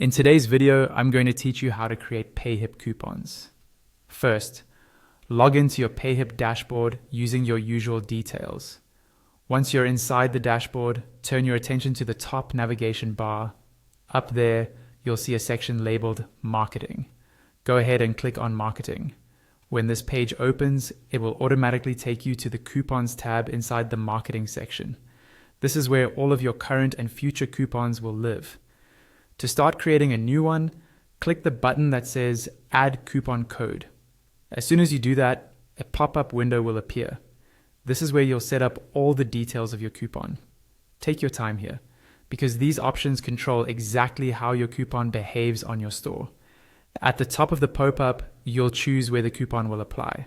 In today's video, I'm going to teach you how to create Payhip coupons. First, log into your Payhip dashboard using your usual details. Once you're inside the dashboard, turn your attention to the top navigation bar. Up there, you'll see a section labeled Marketing. Go ahead and click on Marketing. When this page opens, it will automatically take you to the Coupons tab inside the Marketing section. This is where all of your current and future coupons will live. To start creating a new one, click the button that says Add Coupon Code. As soon as you do that, a pop-up window will appear. This is where you'll set up all the details of your coupon. Take your time here, because these options control exactly how your coupon behaves on your store. At the top of the pop-up, you'll choose where the coupon will apply.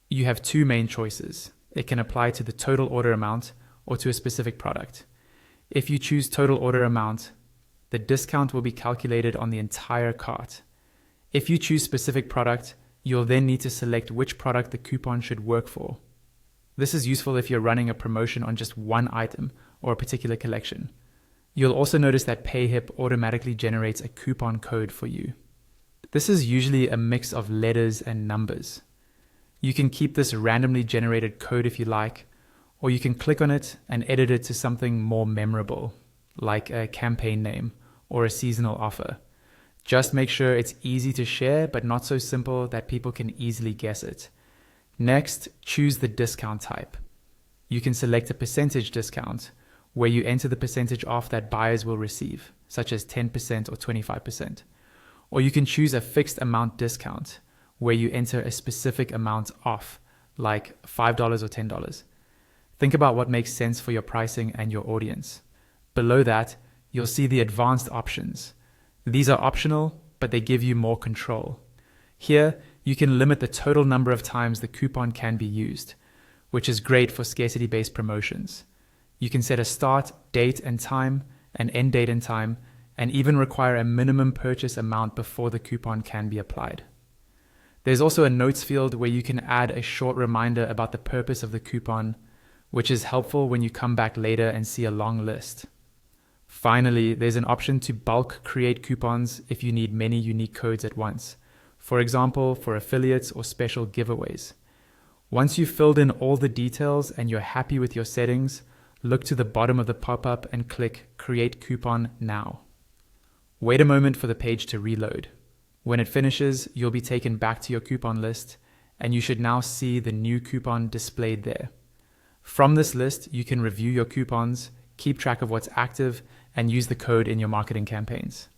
You have two main choices. It can apply to the total order amount or to a specific product. If you choose total order amount, the discount will be calculated on the entire cart. If you choose specific product, you'll then need to select which product the coupon should work for. This is useful if you're running a promotion on just one item or a particular collection. You'll also notice that Payhip automatically generates a coupon code for you. This is usually a mix of letters and numbers. You can keep this randomly generated code if you like, or you can click on it and edit it to something more memorable, like a campaign name or a seasonal offer. Just make sure it's easy to share, but not so simple that people can easily guess it. Next, choose the discount type. You can select a percentage discount, where you enter the percentage off that buyers will receive, such as 10% or 25%. Or you can choose a fixed amount discount, where you enter a specific amount off, like $5 or $10. Think about what makes sense for your pricing and your audience. Below that, you'll see the advanced options. These are optional, but they give you more control. Here, you can limit the total number of times the coupon can be used, which is great for scarcity-based promotions. You can set a start date and time, an end date and time, and even require a minimum purchase amount before the coupon can be applied. There's also a notes field where you can add a short reminder about the purpose of the coupon, which is helpful when you come back later and see a long list. Finally, there's an option to bulk create coupons if you need many unique codes at once, for example, for affiliates or special giveaways. Once you've filled in all the details and you're happy with your settings, look to the bottom of the pop-up and click Create Coupon Now. Wait a moment for the page to reload. When it finishes, you'll be taken back to your coupon list, and you should now see the new coupon displayed there. From this list, you can review your coupons, keep track of what's active, and use the code in your marketing campaigns.